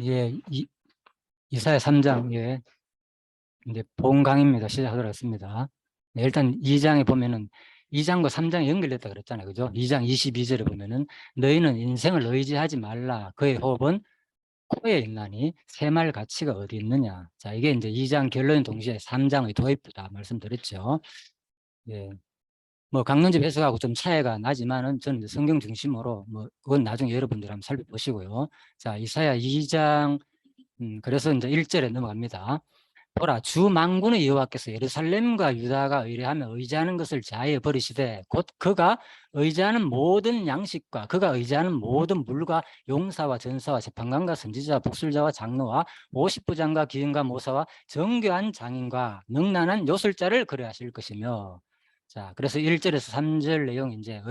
예, 이사야 3장, 예, 이제 본 강의입니다. 시작하도록 하겠습니다. 네, 일단 2장에 보면은 2장과 3장이 연결됐다 그랬잖아요. 그죠? 2장 22절에 보면은 너희는 인생을 의지하지 말라. 그의 호흡은 코에 있나니 새말 가치가 어디 있느냐. 자, 이게 이제 2장 결론 동시에 3장의 도입부다 말씀드렸죠. 예. 뭐 강론집 해석하고 좀 차이가 나지만은 저는 이제 성경 중심으로 뭐 그건 나중에 여러분들 한번 살펴보시고요. 자, 이사야 2장 그래서 이제 1절에 넘어갑니다. 보라, 주 만군의 여호와께서 예루살렘과 유다가 의뢰하며 의지하는 것을 자하여 버리시되 곧 그가 의지하는 모든 양식과 그가 의지하는 모든 물과 용사와 전사와 재판관과 선지자와 복술자와 장로와 50부장과 기인과 모사와 정교한 장인과 능란한 요술자를 거래하실 것이며. 자, 그래서 1절에서 3절 내용 이제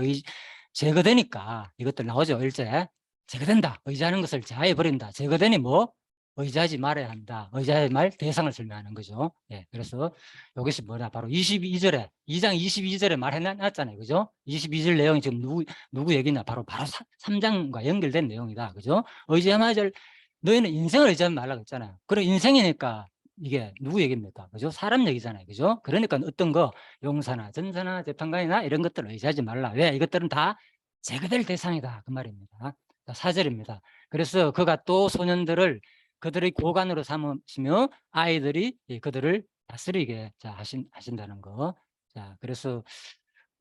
제거되니까 이것들 나오죠. 1절에 제거된다. 의지하는 것을 자하여 버린다. 제거되니 뭐? 의지하지 말아야 한다. 의지하지 말 대상을 설명하는 거죠. 예, 그래서 이것이 뭐냐? 바로 22절에, 2장 22절에 말해놨잖아요. 그죠? 22절 내용이 지금 누구 얘기냐? 바로 3장과 연결된 내용이다. 그죠? 의지하지 너희는 인생을 의지하지 말라고 했잖아요. 그럼 인생이니까 이게 누구 얘기입니까? 그죠? 사람 얘기잖아요. 그죠? 그러니까 어떤 거, 용사나 전사나 재판관이나 이런 것들을 의지하지 말라. 왜? 이것들은 다 제거될 대상이다. 그 말입니다. 4절입니다. 그래서 그가 또 소년들을 그들의 고관으로 삼으시며 아이들이 그들을 다스리게 하신다는 거. 자, 그래서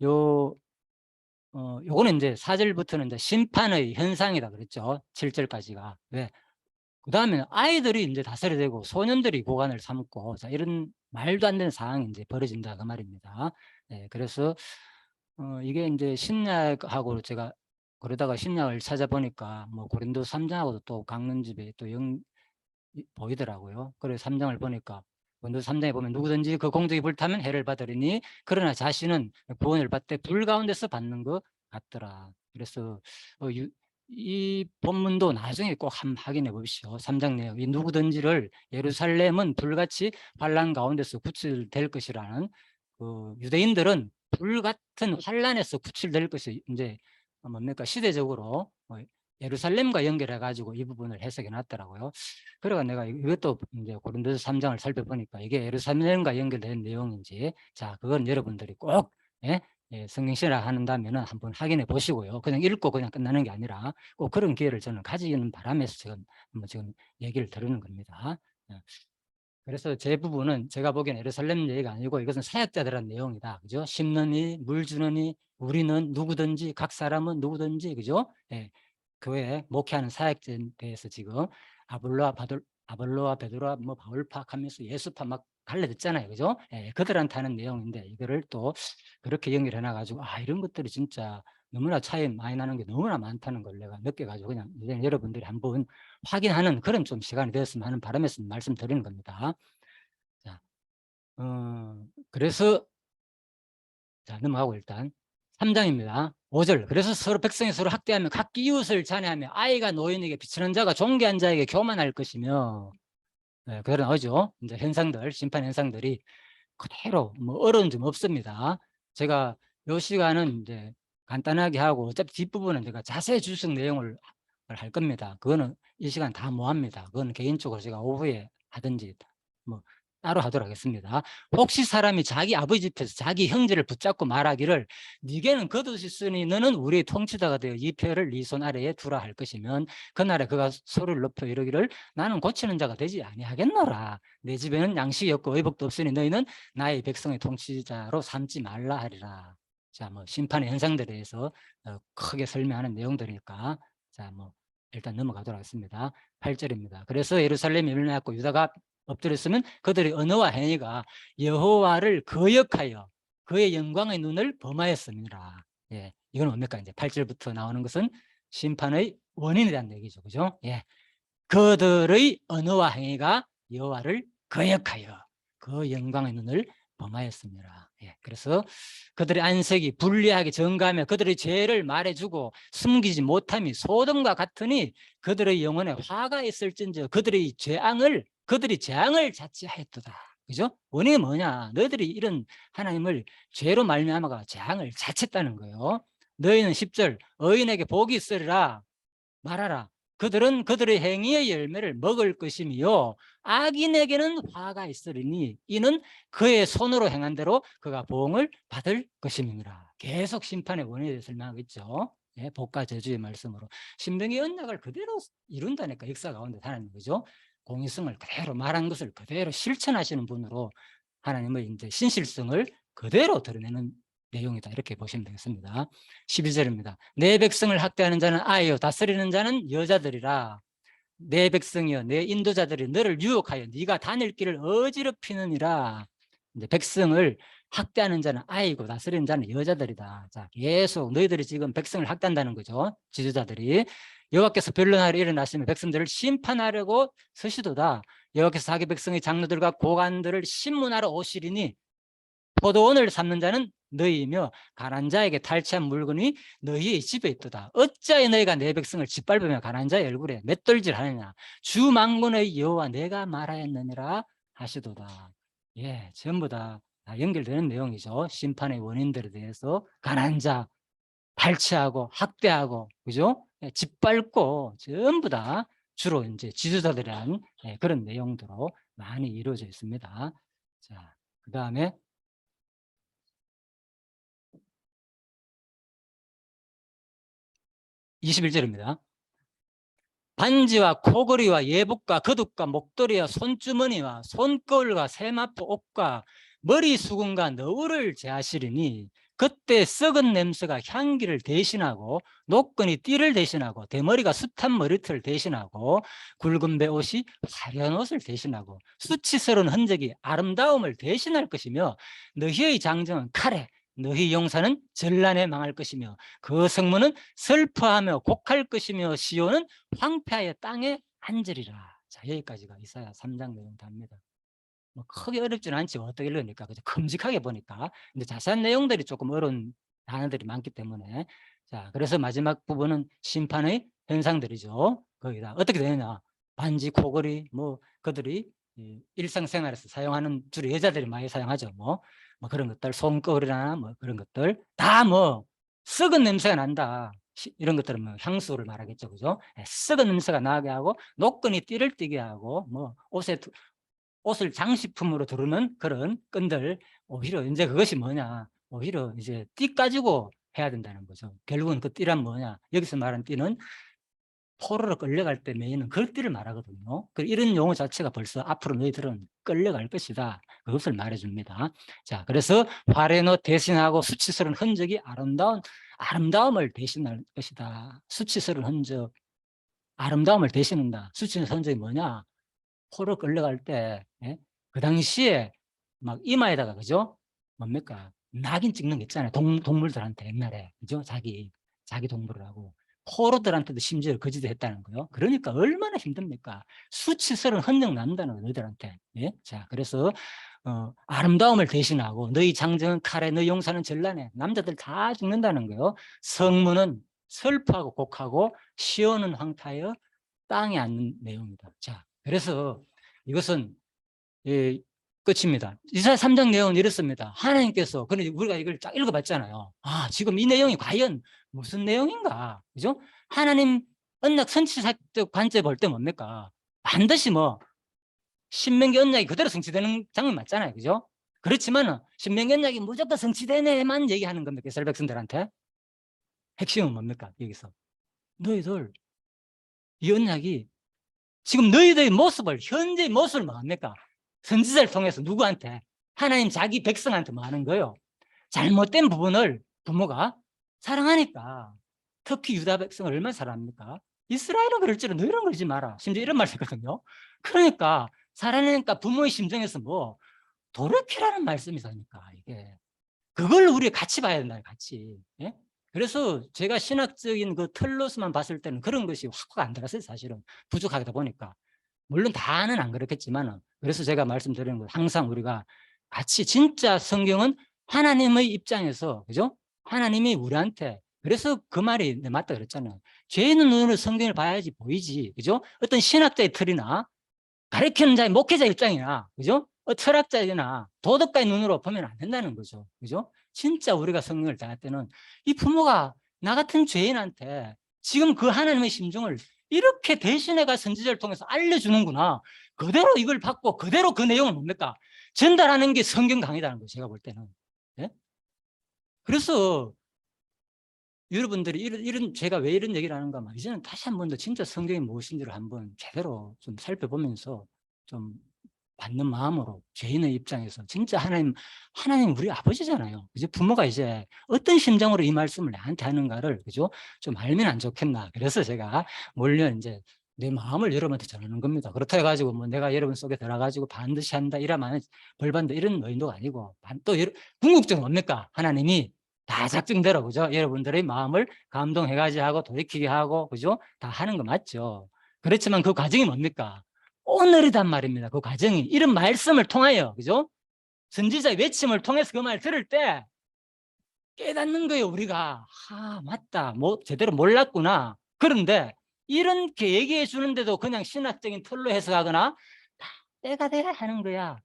요거는 이제 4절부터는 이제 심판의 현상이다 그랬죠. 7절까지가. 왜? 그 다음에 아이들이 이제 다스려야 되고 소년들이 고관을 삼고, 자, 이런 말도 안 되는 상황이 이제 벌어진다 그 말입니다. 네, 그래서 이게 이제 신약하고 제가 그러다가 신약을 찾아보니까 뭐 고린도 3장하고도 또 강론집에 또 보이더라고요. 그래서 3장을 보니까 고린도 3장에 보면 누구든지 그 공적이 불타면 해를 받으리니 그러나 자신은 구원을 받되 불 가운데서 받는 것 같더라. 그래서 이 본문도 나중에 꼭 한번 확인해 보십시오. 3장 내용. 이 누구든지를 예루살렘은 불같이 환란 가운데서 구출될 것이라는, 그 유대인들은 불 같은 환란에서 구출될 것이 이제 뭡니까 시대적으로 예루살렘과 연결해 가지고 이 부분을 해석해 놨더라고요. 그래가 내가 이것도 이제 고린도서 3장을 살펴보니까 이게 예루살렘과 연결된 내용인지, 자, 그건 여러분들이 꼭 예? 성경 신학 한다면은 한번 확인해 보시고요. 그냥 읽고 그냥 끝나는 게 아니라 꼭 그런 기회를 저는 가지는 바람에서 지금 얘기를 드리는 겁니다. 예. 그래서 제 부분은 제가 보기엔 예루살렘 얘기가 아니고 이것은 사역자들한 내용이다. 그죠? 심느니, 물 주느니, 우리는 누구든지, 각 사람은 누구든지, 그죠? 예. 교회 목회하는 사역자에 대해서 지금 아볼로와 베드로와 뭐 바울파 하면서 예수파 막 갈라졌잖아요. 그죠? 예, 그들한테 하는 내용인데 이거를 또 그렇게 연결해 놔가지고 이런 것들이 진짜 너무나 차이 많이 나는 게 너무나 많다는 걸 내가 느껴가지고 그냥 이제 여러분들이 한번 확인하는 그런 좀 시간이 되었으면 하는 바람에서 말씀드리는 겁니다. 자, 그래서 자, 넘어가고 일단 3장입니다. 5절. 그래서 서로 백성이 서로 학대하며 각기 이웃을 잔해하며 아이가 노인에게 비치는 자가 존귀한 자에게 교만할 것이며. 네, 그런 어죠. 이제 현상들, 심판 현상들이 그대로 뭐 어려운 점 없습니다. 제가 요 시간은 이제 간단하게 하고 어차피 뒷부분은 제가 자세히 주석 내용을 할 겁니다. 그거는 이 시간 다 모합니다. 그건 개인적으로 제가 오후에 하든지 뭐 따로 하도록 하겠습니다. 혹시 사람이 자기 아버지 집에서 자기 형제를 붙잡고 말하기를 네게는 겉옷이 있으니 너는 우리의 통치자가 되어 이 표를 네 손 아래에 두라 할 것이면 그날에 그가 소리를 높여 이르기를 나는 고치는 자가 되지 아니하겠노라. 내 집에는 양식이 없고 의복도 없으니 너희는 나의 백성의 통치자로 삼지 말라 하리라. 자, 뭐 심판의 현상들에 대해서 크게 설명하는 내용들이니까 자, 뭐 일단 넘어가도록 하겠습니다. 8절입니다. 그래서 예루살렘이 멸망하고 유다가 엎드렸으면 그들의 언어와 행위가 여호와를 거역하여 그의 영광의 눈을 범하였습니다. 예, 이건 뭡니까? 이제 8절부터 나오는 것은 심판의 원인에 대한 얘기죠. 그죠? 예. 그들의 언어와 행위가 여호와를 거역하여 그 영광의 눈을 범하였습니다. 예, 그래서 그들의 안색이 불리하게 증가하며 그들의 죄를 말해주고 숨기지 못함이 소돔과 같으니 그들의 영혼에 화가 있을진저 그들이 재앙을 자치하였도다. 그죠? 원인이 뭐냐? 너희들이 이런 하나님을 죄로 말미암아가 재앙을 자쳤다는 거예요. 너희는 10절 의인에게 복이 있으리라 말하라. 그들은 그들의 행위의 열매를 먹을 것이며 악인에게는 화가 있으리니 이는 그의 손으로 행한 대로 그가 보응을 받을 것임이니라. 계속 심판의 원인에 대해 설명하고 있죠. 예, 복과 저주의 말씀으로 신명기 언약을 그대로 이룬다니까. 역사 가운데 하나님, 그죠? 공의성을 그대로 말한 것을 그대로 실천하시는 분으로 하나님의 이제 신실성을 그대로 드러내는 내용이다, 이렇게 보시면 되겠습니다. 12절입니다. 내 백성을 학대하는 자는 아이요 다스리는 자는 여자들이라. 내 백성이여 내 인도자들이 너를 유혹하여 네가 다닐 길을 어지럽히느니라. 이제 백성을 학대하는 자는 아이고 다스리는 자는 여자들이다. 자, 계속 너희들이 지금 백성을 학대한다는 거죠. 지도자들이. 여호와께서 변론하러 일어나시면 백성들을 심판하려고 서시도다. 여호와께서 자기 백성의 장로들과 고관들을 심문하러 오시리니 포도원을 삼는 자는 너희이며 가난한 자에게 탈취한 물건이 너희의 집에 있도다. 어찌하여 너희가 내 백성을 짓밟으며 가난한 자의 얼굴에 맷돌질하느냐. 주 만군의 여호와 내가 말하였느니라 하시도다. 예, 전부 다 연결되는 내용이죠. 심판의 원인들에 대해서 가난한 자 탈취하고 학대하고, 그죠? 예, 짓밟고 전부 다 주로 이제 지도자들이란 그런 내용들로 많이 이루어져 있습니다. 자, 그 다음에 21절입니다. 반지와 코걸이와 예복과 거둑과 목도리와 손주머니와 손거울과 세마포 옷과 머리 수건과 너울을 제하시리니 그때 썩은 냄새가 향기를 대신하고 노끈이 띠를 대신하고 대머리가 숱한 머리털을 대신하고 굵은 배옷이 화려한 옷을 대신하고 수치스러운 흔적이 아름다움을 대신할 것이며 너희의 장정은 칼에 너희 용사는 전란에 망할 것이며 그 성문은 슬퍼하며 곡할 것이며 시온은 황폐하여 땅에 앉으리라. 자, 여기까지가 이사야 3장 내용 답니다. 뭐 크게 어렵지는 않지 어떻게 읽으니까 그죠? 큼직하게 보니까. 근데 자세한 내용들이 조금 어려운 단어들이 많기 때문에. 자, 그래서 마지막 부분은 심판의 현상들이죠. 거기다 어떻게 되느냐. 반지, 코걸이, 뭐 그들이 일상생활에서 사용하는 주로 여자들이 많이 사용하죠. 뭐 그런 것들, 손거울이나 뭐 그런 것들 다 뭐 썩은 냄새가 난다. 이런 것들은 뭐 향수를 말하겠죠, 그죠? 썩은 냄새가 나게 하고 노끈이 띠를 띠게 하고 뭐 옷을 장식품으로 두르는 그런 끈들, 오히려 이제 그것이 뭐냐, 오히려 이제 띠 가지고 해야 된다는 거죠. 결국은 그 띠란 뭐냐, 여기서 말하는 띠는 포로로 끌려갈 때 매이는 그 띠를 말하거든요. 이런 용어 자체가 벌써 앞으로 너희들은 끌려갈 것이다, 그것을 말해줍니다. 자, 그래서 화려한 옷 대신하고 수치스러운 흔적이 아름다움을 대신할 것이다. 수치스러운 흔적, 아름다움을 대신한다. 수치스러운 흔적이 뭐냐, 포로 끌려갈 때, 예? 그 당시에 막 이마에다가, 그죠? 뭡니까? 낙인 찍는 거 있잖아요. 동물들한테 옛날에, 그죠? 자기 동물을 하고. 포로들한테도 심지어 거지도 했다는 거요. 그러니까 얼마나 힘듭니까? 수치스러운 흔적 난다는 거, 너희들한테. 예? 자, 그래서, 아름다움을 대신하고, 너희 장정은 칼에, 너희 용사는 전란에, 남자들 다 죽는다는 거요. 성문은 슬퍼하고 곡하고, 시온은 황타하여 땅에 앉는 내용이다. 자, 그래서 이것은 끝입니다. 이사야 3장 내용은 이렇습니다. 하나님께서, 그런데 우리가 이걸 쫙 읽어봤잖아요. 아, 지금 이 내용이 과연 무슨 내용인가? 그죠? 하나님 언약 선지자적 관점에 볼 때 뭡니까? 반드시 뭐 신명기 언약이 그대로 성취되는 장면 맞잖아요. 그죠? 그렇지만 신명기 언약이 무조건 성취되네만 얘기하는 겁니까? 이스라엘 백성들한테. 핵심은 뭡니까? 여기서 너희들 이 언약이 지금 너희들의 모습을, 현재의 모습을 뭐 합니까? 선지자를 통해서 누구한테? 하나님 자기 백성한테 뭐 하는 거예요? 잘못된 부분을 부모가 사랑하니까. 특히 유다 백성을 얼마나 사랑합니까? 이스라엘은 그럴 줄은 너희는 그러지 마라. 심지어 이런 말을 했거든요. 그러니까 사랑하니까 부모의 심정에서 뭐 돌이키라는 말씀이 있으니까 이게. 그걸 우리가 같이 봐야 된다, 같이. 예? 그래서 제가 신학적인 그 틀로서만 봤을 때는 그런 것이 확 안 들었어요, 사실은. 부족하다 보니까. 물론 다는 안 그렇겠지만, 그래서 제가 말씀드리는 건 항상 우리가 같이 진짜 성경은 하나님의 입장에서, 그죠? 하나님이 우리한테, 그래서 그 말이 맞다 그랬잖아요. 죄 있는 눈으로 성경을 봐야지 보이지, 그죠? 어떤 신학자의 틀이나 가르치는 자의 목회자 입장이나, 그죠? 철학자이나 도덕가의 눈으로 보면 안 된다는 거죠. 그죠? 진짜 우리가 성경을 대할 때는 이 부모가 나 같은 죄인한테 지금 그 하나님의 심정을 이렇게 대신해가 선지자를 통해서 알려주는구나. 그대로 이걸 받고 그대로 그 내용을 뭡니까? 전달하는 게 성경 강의라는 거예요. 제가 볼 때는. 예? 그래서 여러분들이 제가 왜 이런 얘기를 하는가 하면 이제는 다시 한 번 더 진짜 성경이 무엇인지를 한번 제대로 좀 살펴보면서 좀 받는 마음으로 죄인의 입장에서 진짜 하나님 우리 아버지잖아요. 이제 부모가 이제 어떤 심정으로 이 말씀을 나한테 하는가를 그죠? 좀 알면 안 좋겠나. 그래서 제가 몰려 이제 내 마음을 여러분한테 전하는 겁니다. 그렇다 해가지고 뭐 내가 여러분 속에 들어가지고 반드시 한다 이러면 벌 받는다 이런 의도가 아니고 또 궁극적으로 뭡니까? 하나님이 다 작정대로 그죠? 여러분들의 마음을 감동해가지고 하고 돌이키게 하고 그죠? 다 하는 거 맞죠? 그렇지만 그 과정이 뭡니까? 오늘이단 말입니다. 그 과정이 이런 말씀을 통하여 그죠? 선지자의 외침을 통해서 그 말 들을 때 깨닫는 거예요. 우리가 맞다 뭐 제대로 몰랐구나. 그런데 이렇게 얘기해 주는데도 그냥 신학적인 틀로 해석하거나 다 때가 돼야 하는 거야.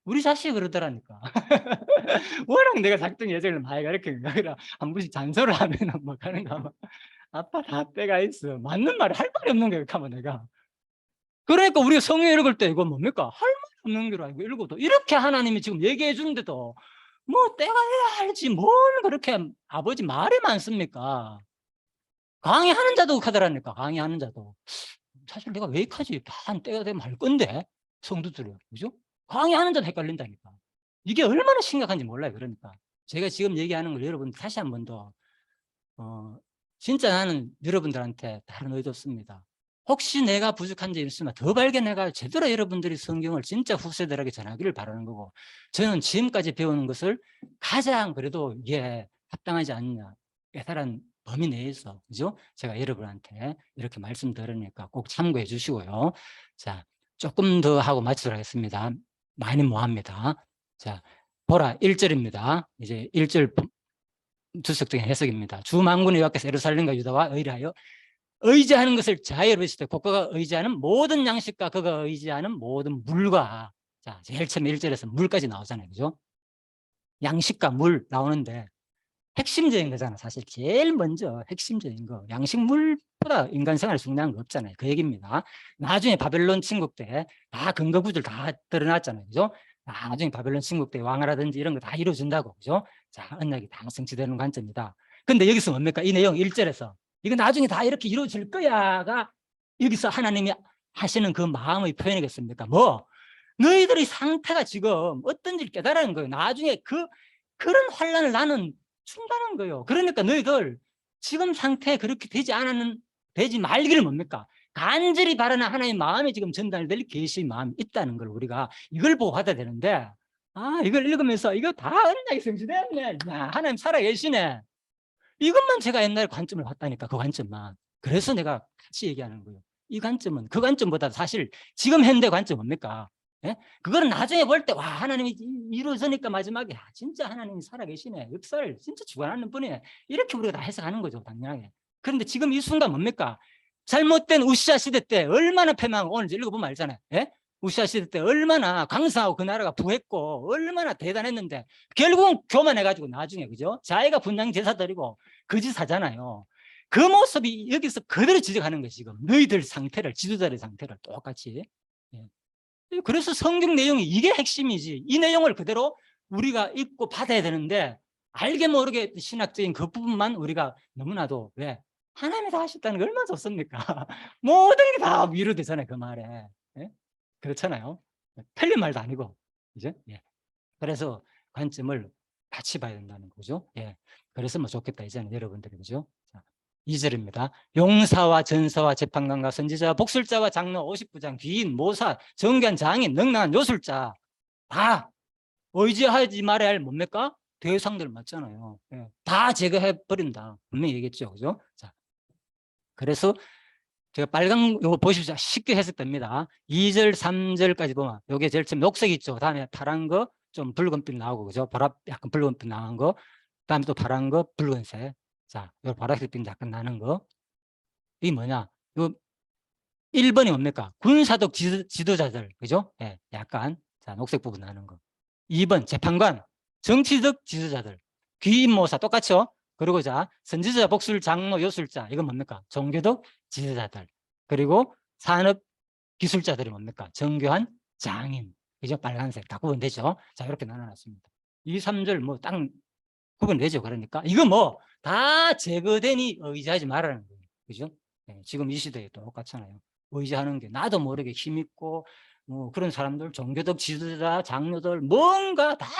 우리 자식이 그러더라니까. 워낙 내가 작정 예정을 많이 가르치니까 그래 한 번씩 잔소리를 하면은 뭐 가는가 하면 아빠 다 때가 있어. 맞는 말이 할 말이 없는 거야. 하면 내가. 그러니까 우리가 성경 읽을 때 이건 뭡니까? 할 말이 없는 걸 알고 읽어도 이렇게 하나님이 지금 얘기해 주는데도 뭐 때가 해야 알지 뭘 그렇게 아버지 말이 많습니까? 강의하는 자도 하더라니까. 강의하는 자도. 사실 내가 왜 이까지 다 한 때가 되면 할 건데 성도들은 그죠? 강의하는 자도 헷갈린다니까. 이게 얼마나 심각한지 몰라요. 그러니까 제가 지금 얘기하는 걸 여러분 다시 한 번 더 진짜 나는 여러분들한테 다른 의도 없습니다. 혹시 내가 부족한 점이 있으면 더 발견해가 제대로 여러분들이 성경을 진짜 후세들에게 전하기를 바라는 거고 저는 지금까지 배우는 것을 가장 그래도 이게 합당하지 않느냐 깨달은 범위 내에서 그죠? 제가 여러분한테 이렇게 말씀드리니까 꼭 참고해 주시고요. 자, 조금 더 하고 마치도록 하겠습니다. 많이 뭐합니다. 자, 보라 1절입니다. 이제 1절 주석적인 해석입니다. 주 만군의 여호와께서 예루살렘과 유다와 의뢰하여 의지하는 것을 자유로 했을 때 국가가 의지하는 모든 양식과 그가 의지하는 모든 물과 자 제일 처음 1절에서 물까지 나오잖아요. 그죠? 양식과 물 나오는데 핵심적인 거잖아. 사실 제일 먼저 핵심적인 거 양식물보다 인간 생활에 중요한 거 없잖아요. 그 얘기입니다. 나중에 바벨론 침국 때 다 근거 구절 다 드러났잖아요. 그죠? 나중에 바벨론 침국 때 왕이라든지 이런 거 다 이루어진다고. 그죠? 자, 언약이 다 성취되는 관점이다. 근데 여기서 뭡니까? 이 내용 1절에서 이거 나중에 다 이렇게 이루어질 거야가 여기서 하나님이 하시는 그 마음의 표현이겠습니까? 뭐 너희들의 상태가 지금 어떤지 깨달은 거예요. 나중에 그런 환란을 나는 준다는 거예요. 그러니까 너희들 지금 상태에 그렇게 되지 말기를 뭡니까? 간절히 바라는 하나님의 마음이 지금 전달될 계시의 마음이 있다는 걸 우리가 이걸 보고 받아야 되는데 이걸 읽으면서 이거 다 언약이 성취됐네. 야, 하나님 살아계시네. 이것만 제가 옛날에 관점을 봤다니까 그 관점만. 그래서 내가 같이 얘기하는 거예요. 이 관점은 그 관점보다 사실 지금 현대 관점 뭡니까? 예? 그거는 나중에 볼 때 와 하나님이 이루어지니까 마지막에 진짜 하나님이 살아계시네. 역사를 진짜 주관하는 분이네. 이렇게 우리가 다 해석하는 거죠. 당연하게. 그런데 지금 이 순간 뭡니까? 잘못된 우시아 시대 때 얼마나 패망하고 오늘 읽어보면 알잖아요. 예? 우시아 시대 때 얼마나 강성하고 그 나라가 부했고 얼마나 대단했는데 결국은 교만해가지고 나중에 그죠? 자기가 분양 제사 드리고 거짓하잖아요. 그 모습이 여기서 그대로 지적하는 거예요. 지금 너희들 상태를 지도자의 상태를 똑같이. 예. 그래서 성경 내용이 이게 핵심이지. 이 내용을 그대로 우리가 읽고 받아야 되는데 알게 모르게 신학적인 그 부분만 우리가 너무나도 왜 하나님이 다 하셨다는 게 얼마나 좋습니까? 모든 게 다 위로되잖아요. 그 말에. 예? 그렇잖아요. 틀린 말도 아니고. 그죠? 예. 그래서 관점을 같이 봐야 된다는 거죠. 예. 그래서 뭐 좋겠다. 이제는 여러분들이 그죠? 자, 2절입니다. 용사와 전사와 재판관과 선지자, 복술자와 장로, 59장, 귀인, 모사, 정견, 장인, 능랑한 요술자 다 의지하지 말아야 할 뭡니까? 대상들 맞잖아요. 예. 다 제거해 버린다. 분명히 얘기했죠. 그죠? 자, 그래서 제가 빨간 이거 보십시오. 쉽게 해석됩니다. 2절, 3절까지 보면 요게 제일 처음 녹색 있죠. 다음에 파란 거, 좀 붉은빛 나오고 그죠? 보라 약간 붉은빛 나온 거. 그다음에 또 파란 거, 붉은색. 자, 요 보라색빛 약간 나는 거. 이게 뭐냐? 요 1번이 뭡니까? 군사적 지도자들. 그죠? 예, 약간 자, 녹색 부분 나는 거. 2번 재판관, 정치적 지도자들. 귀인모사 똑같죠? 그리고 자, 선지자, 복술, 장로, 요술자, 이건 뭡니까? 종교적 지도자들. 그리고 산업 기술자들이 뭡니까? 정교한 장인. 그죠? 빨간색 다 구분되죠? 자, 이렇게 나눠놨습니다. 2, 3절 뭐 딱 구분되죠? 그러니까 이거 뭐 다 제거되니 의지하지 말라는 거예요. 그죠? 네, 지금 이 시대에 또 똑같잖아요. 의지하는 게 나도 모르게 힘있고 뭐 그런 사람들, 종교적 지도자, 장로들, 뭔가 다들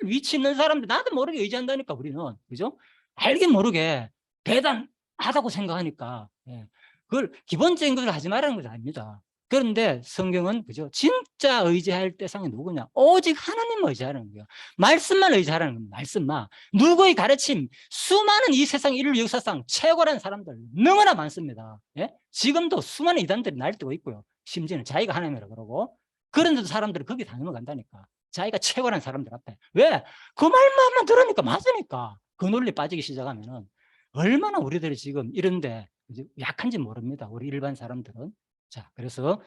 위치 있는 사람들 나도 모르게 의지한다니까 우리는. 그죠? 알긴 모르게 대단하다고 생각하니까. 예. 그걸 기본적인 것을 하지 말라는 것이 아닙니다. 그런데 성경은 그죠? 진짜 의지할 대상이 누구냐? 오직 하나님을 의지하는 거예요. 말씀만 의지하라는 겁니다. 말씀만. 누구의 가르침, 수많은 이 세상 인류 역사상 최고라는 사람들 너무나 많습니다. 예? 지금도 수많은 이단들이 날뛰고 있고요. 심지어는 자기가 하나님이라고 그러고. 그런데도 사람들이 거기 다 넘어간다니까. 자기가 최고라는 사람들 앞에. 왜? 그 말만 들으니까 맞으니까. 그 논리 빠지기 시작하면은 얼마나 우리들이 지금 이런데 약한지 모릅니다. 우리 일반 사람들은. 자, 그래서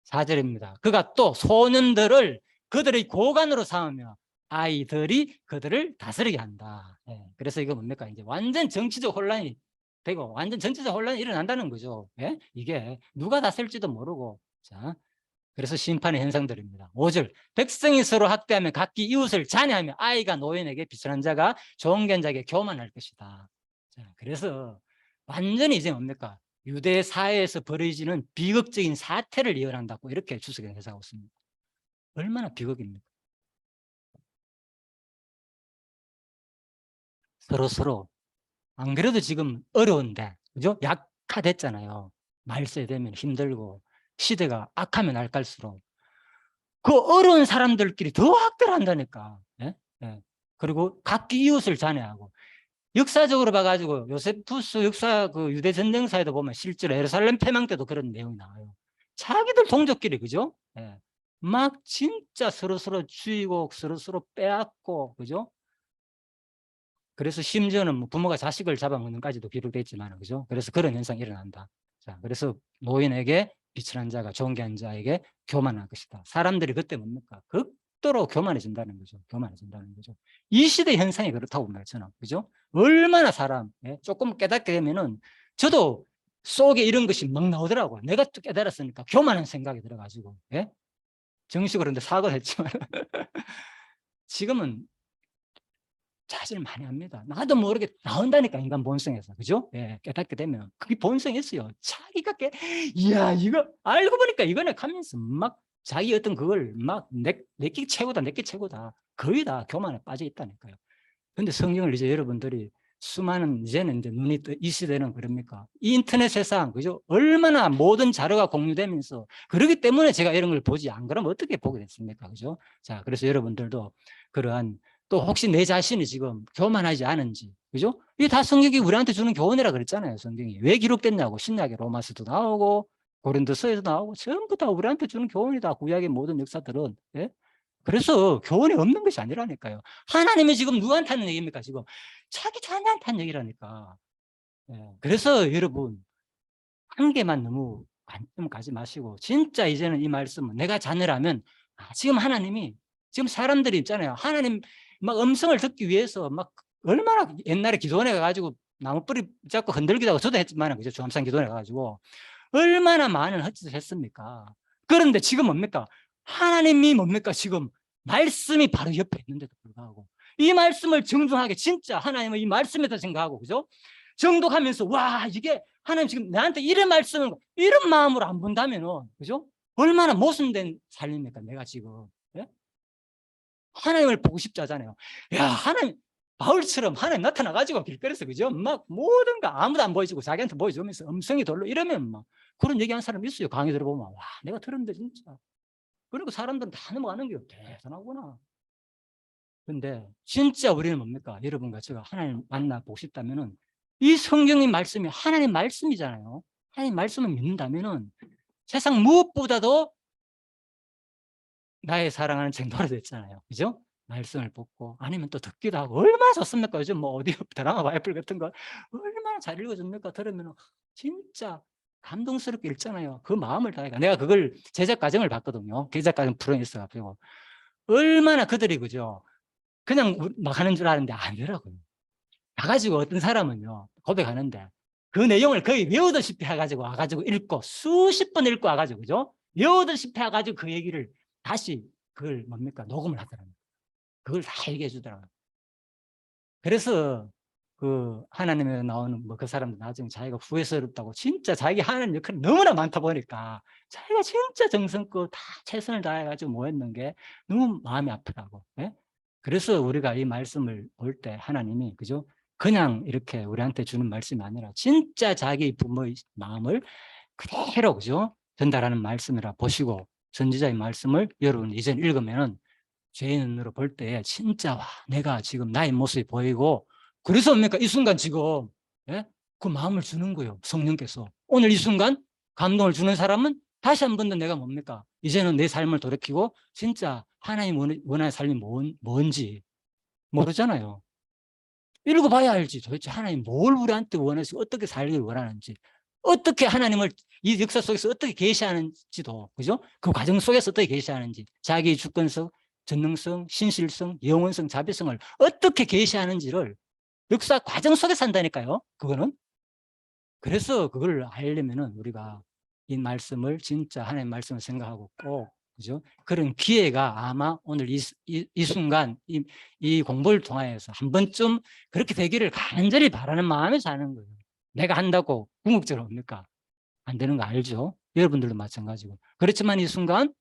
4절입니다. 그가 또 소년들을 그들의 고관으로 삼으며 아이들이 그들을 다스리게 한다. 예, 그래서 이거 뭡니까? 이제 완전 정치적 혼란이 되고 완전 정치적 혼란이 일어난다는 거죠. 예? 이게 누가 다스릴지도 모르고. 자, 그래서 심판의 현상들입니다. 5절 백성이 서로 학대하며 각기 이웃을 잔해하며 아이가 노인에게 비천한 자가 종견 자에게 교만할 것이다. 자, 그래서 완전히 이제 뭡니까? 유대 사회에서 벌어지는 비극적인 사태를 예언한다고 이렇게 주석에 해석하고 있습니다. 얼마나 비극입니까? 서로 안 그래도 지금 어려운데 그죠? 약화됐잖아요. 말세 되면 힘들고 시대가 악하면 악할수록 그 어려운 사람들끼리 더 학대를 한다니까. 예? 예. 그리고 각기 이웃을 잔해하고 역사적으로 봐가지고 요세푸스 역사 그 유대 전쟁사에도 보면 실제로 예루살렘 패망 때도 그런 내용이 나와요. 자기들 동족끼리 그죠? 예. 막 진짜 서로 죽이고 서로 빼앗고 그죠? 그래서 심지어는 뭐 부모가 자식을 잡아먹는까지도 기록되어 있지만 그죠? 그래서 그런 현상이 일어난다. 자, 그래서 노인에게 비천한 자가 존귀한 자에게 교만할 것이다. 사람들이 그때 뭡니까? 극도로 교만해진다는 거죠. 교만해진다는 거죠. 이 시대 현상이 그렇다고 봅니다. 저는. 그죠? 얼마나 사람, 예? 조금 깨닫게 되면은 저도 속에 이런 것이 막 나오더라고요. 내가 또 깨달았으니까 교만한 생각이 들어가지고, 예? 정식으로 근데 사과를 했지만 지금은 자질 많이 합니다. 나도 모르게 나온다니까 인간 본성에서 그죠? 예, 깨닫게 되면 그게 본성이었어요. 자기가 이야 이거 알고 보니까 이거네 하면서 막 자기 어떤 그걸 막 내게 최고다 내게 최고다 거의 다 교만에 빠져 있다니까요. 근데 성경을 이제 여러분들이 수많은 이제는 이제 눈이 이 시대는 그럽니까? 이 인터넷 세상 그죠? 얼마나 모든 자료가 공유되면서 그러기 때문에 제가 이런 걸 보지 안 그러면 어떻게 보게 됐습니까? 그죠? 자, 그래서 여러분들도 그러한 또 혹시 내 자신이 지금 교만하지 않은지 그죠? 이게 다 성경이 우리한테 주는 교훈이라 그랬잖아요. 성경이 왜 기록됐냐고 신약의 로마서도 나오고 고린도서에도 나오고 전부 다 우리한테 주는 교훈이다. 구약의 모든 역사들은 예? 그래서 교훈이 없는 것이 아니라니까요. 하나님이 지금 누구한테 하는 얘기입니까? 지금 자기 자녀한테 하는 얘기라니까. 예. 그래서 여러분 한계만 너무 관점 가지 마시고 진짜 이제는 이 말씀은 내가 자녀라면 지금 하나님이 지금 사람들이 있잖아요. 하나님 막 음성을 듣기 위해서 막 얼마나 옛날에 기도원에 가가지고 나무뿌리 잡고 흔들기도 하고 저도 했지만 그죠? 주암산 기도원에 가가지고 얼마나 많은 헛짓을 했습니까? 그런데 지금 뭡니까? 하나님이 뭡니까? 지금 말씀이 바로 옆에 있는데도 불구하고 이 말씀을 정중하게 진짜 하나님은 이 말씀에다 생각하고 그죠? 정독하면서 와 이게 하나님 지금 나한테 이런 말씀을 이런 마음으로 안 본다면은 그죠? 얼마나 모순된 삶입니까? 내가 지금 예? 하나님을 보고 싶지 않잖아요. 야 하나님 바울처럼 하나님 나타나가지고 길거리에서 그죠? 막 모든 거 아무도 안 보여주고 자기한테 보여주면서 음성이 돌로 이러면 막 그런 얘기하는 사람 있어요. 강의 들어보면 와 내가 들었는데 진짜. 그리고 사람들은 다 넘어가는 게 대단하구나. 근데 진짜 우리는 뭡니까? 여러분과 제가 하나님 만나보고 싶다면은 이 성경의 말씀이 하나님 말씀이잖아요. 하나님 말씀을 믿는다면은 세상 무엇보다도 나의 사랑하는 쟁도가 됐잖아요. 그죠? 말씀을 듣고 아니면 또 듣기도 하고 얼마나 좋습니까? 요즘 뭐 어디 드라마 바이블 같은 거 얼마나 잘 읽어줍니까? 들으면 진짜 감동스럽게 읽잖아요. 그 마음을 다해가 내가 그걸 제작 과정을 봤거든요. 제작 과정 프로에 있어가지고 얼마나 그들이 그죠? 그냥 막 하는 줄 아는데 아니더라고요. 가가지고 어떤 사람은요, 고백하는데 그 내용을 거의 외우다시피 해가지고 와가지고 읽고 수십 번 읽고 와가지고, 그죠? 외우다시피 해가지고 그 얘기를 다시 그걸 뭡니까? 녹음을 하더라고요. 그걸 다 얘기해 주더라고요. 그래서 그 하나님에 나오는 뭐 그 사람도 나중에 자기가 후회스럽다고, 진짜 자기 하는 역할이 너무나 많다 보니까 자기가 진짜 정성껏 다 최선을 다해가지고 뭐 했는 게 너무 마음이 아프다고. 예? 그래서 우리가 이 말씀을 볼 때 하나님이, 그죠? 그냥 이렇게 우리한테 주는 말씀이 아니라 진짜 자기 부모의 마음을 그대로, 그죠? 전달하는 말씀이라 보시고, 선지자의 말씀을 여러분 이제 읽으면은 죄의 눈으로 볼 때 진짜, 와, 내가 지금 나의 모습이 보이고, 그래서 뭡니까? 이 순간 지금, 예? 그 마음을 주는 거예요. 성령께서. 오늘 이 순간 감동을 주는 사람은 다시 한 번 더 내가 뭡니까? 이제는 내 삶을 돌이키고 진짜 하나님 원하는 삶이 뭔지 모르잖아요. 읽어봐야 알지. 도대체 하나님 뭘 우리한테 원해서 어떻게 살기를 원하는지, 어떻게 하나님을 이 역사 속에서 어떻게 계시하는지도, 그죠? 그 과정 속에서 어떻게 계시하는지, 자기의 주권성, 전능성, 신실성, 영원성, 자비성을 어떻게 계시하는지를 역사 과정 속에서 한다니까요. 그거는. 그래서 그걸 알려면은 우리가 이 말씀을 진짜 하나님의 말씀을 생각하고 꼭, 그죠? 그런 기회가 아마 오늘 이 순간 이 공부를 통하여서 한 번쯤 그렇게 되기를 간절히 바라는 마음에서 하는 거예요. 내가 한다고 궁극적으로 옵니까? 안 되는 거 알죠? 여러분들도 마찬가지고. 그렇지만 이 순간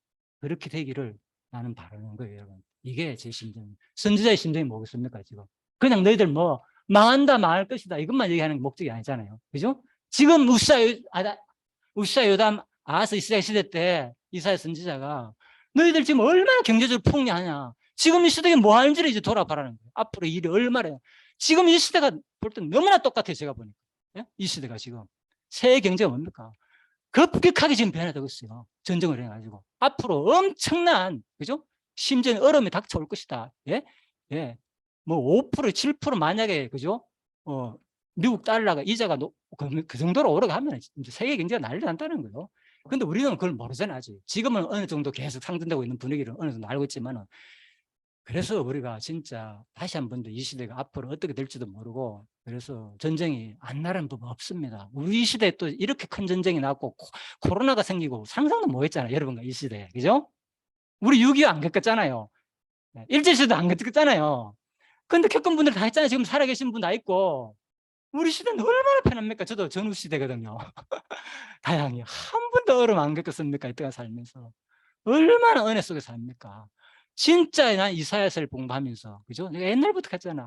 그렇게 되기를 나는 바라는 거예요, 여러분. 이게 제 심정. 선지자의 심정이 뭐겠습니까, 지금? 그냥 너희들 뭐 망한다, 망할 것이다, 이것만 얘기하는 게 목적이 아니잖아요. 그죠? 지금 우시아 요담 아하스 이스라엘 시대 때 이사야 선지자가 너희들 지금 얼마나 경제적으로 풍요하냐, 지금 이 시대에 뭐 하는지를 이제 돌아보라는 거예요. 앞으로 일이 얼마나. 지금 이 시대가 볼 때 너무나 똑같아요, 제가 보니까. 예? 이 시대가 지금 세계 경제가 뭡니까? 급격하게 지금 변화되고 있어요. 전쟁을 해가지고 앞으로 엄청난, 그죠? 심지어 얼음이 닥쳐올 것이다. 예? 예. 뭐 5%, 7% 만약에, 그죠? 미국 달러가 이자가 그 정도로 오르가면 이제 세계 경제가 난리 난다는 거예요. 근데 우리는 그걸 모르잖아요, 아직. 지금은 어느 정도 계속 상승되고 있는 분위기를 어느 정도 알고 있지만은, 그래서 우리가 진짜 다시 한 번 더 이 시대가 앞으로 어떻게 될지도 모르고, 그래서 전쟁이 안 나는 법 없습니다. 우리 시대에 또 이렇게 큰 전쟁이 났고 코로나가 생기고 상상도 못 했잖아요, 여러분과 이 시대에. 그죠? 우리 6.25 안 겪었잖아요. 일제시대도 안 겪었잖아요. 근데 겪은 분들 다 했잖아요. 지금 살아계신 분 다 있고. 우리 시대는 얼마나 편합니까? 저도 전후 시대거든요. 다양히 한 번도 얼음 안 겪었습니까? 이때가 살면서. 얼마나 은혜 속에 삽니까? 진짜 난 이사야서를 공부하면서, 그죠? 내가 옛날부터 했잖아.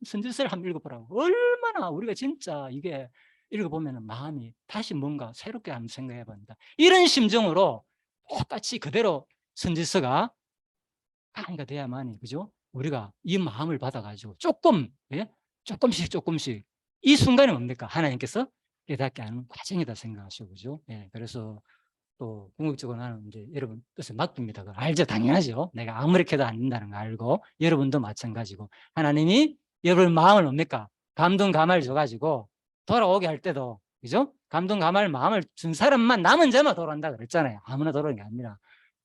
선지서를 한번 읽어보라고. 얼마나 우리가 진짜 이게 읽어보면 마음이 다시 뭔가 새롭게 한번 생각해 봅니다. 이런 심정으로 똑같이 그대로 선지서가 강의가 돼야만이, 그죠? 우리가 이 마음을 받아가지고 조금, 예? 조금씩 이 순간이 뭡니까? 하나님께서 깨닫게 하는 과정이다 생각하시고, 그죠? 예, 그래서 또 궁극적으로 나는 이제 여러분 뜻을 맡깁니다. 그걸 알죠? 당연하죠. 내가 아무리 해도 안 된다는 거 알고, 여러분도 마찬가지고, 하나님이 여러분 마음을 뭡니까? 감동 감화를 줘가지고 돌아오게 할 때도, 그죠? 감동 감화를 마음을 준 사람만, 남은 자만 돌아온다 그랬잖아요. 아무나 돌아오는 게 아니라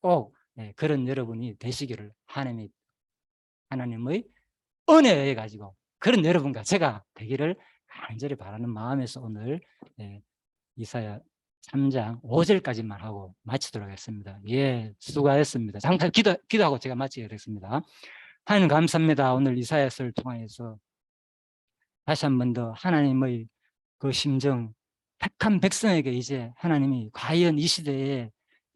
꼭, 예, 그런 여러분이 되시기를 하나님의 은혜에 의해 가지고 그런 여러분과 제가 되기를 간절히 바라는 마음에서 오늘, 예, 이사야 3장 5절까지만 하고 마치도록 하겠습니다. 예, 수고하셨습니다. 잠깐 기도하고 제가 마치게 됐습니다. 하나님 감사합니다. 오늘 이사야서를 통하여서 다시 한 번 더 하나님의 그 심정, 택한 백성에게 이제 하나님이 과연 이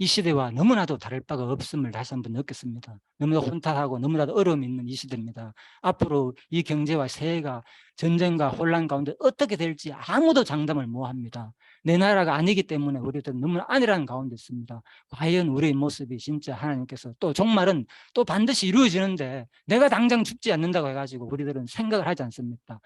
시대와 너무나도 다를 바가 없음을 다시 한번 느꼈습니다. 너무나 혼탁하고 너무나도 어려움이 있는 이 시대입니다. 앞으로 이 경제와 세계가 전쟁과 혼란 가운데 어떻게 될지 아무도 장담을 못합니다. 내 나라가 아니기 때문에 우리들은 너무나 안일한 가운데 있습니다. 과연 우리의 모습이 진짜 하나님께서 또 종말은 또 반드시 이루어지는데 내가 당장 죽지 않는다고 해가지고 우리들은 생각을 하지 않습니다.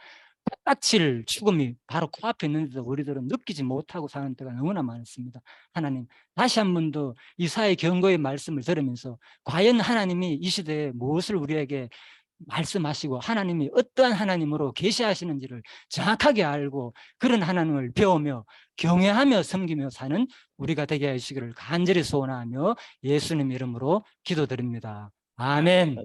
닥칠 죽음이 바로 코앞에 있는데도 우리들은 느끼지 못하고 사는 때가 너무나 많습니다. 하나님, 다시 한 번 더 이사의 경고의 말씀을 들으면서 과연 하나님이 이 시대에 무엇을 우리에게 말씀하시고 하나님이 어떠한 하나님으로 계시하시는지를 정확하게 알고 그런 하나님을 배우며 경외하며 섬기며 사는 우리가 되게 하시기를 간절히 소원하며 예수님 이름으로 기도드립니다. 아멘.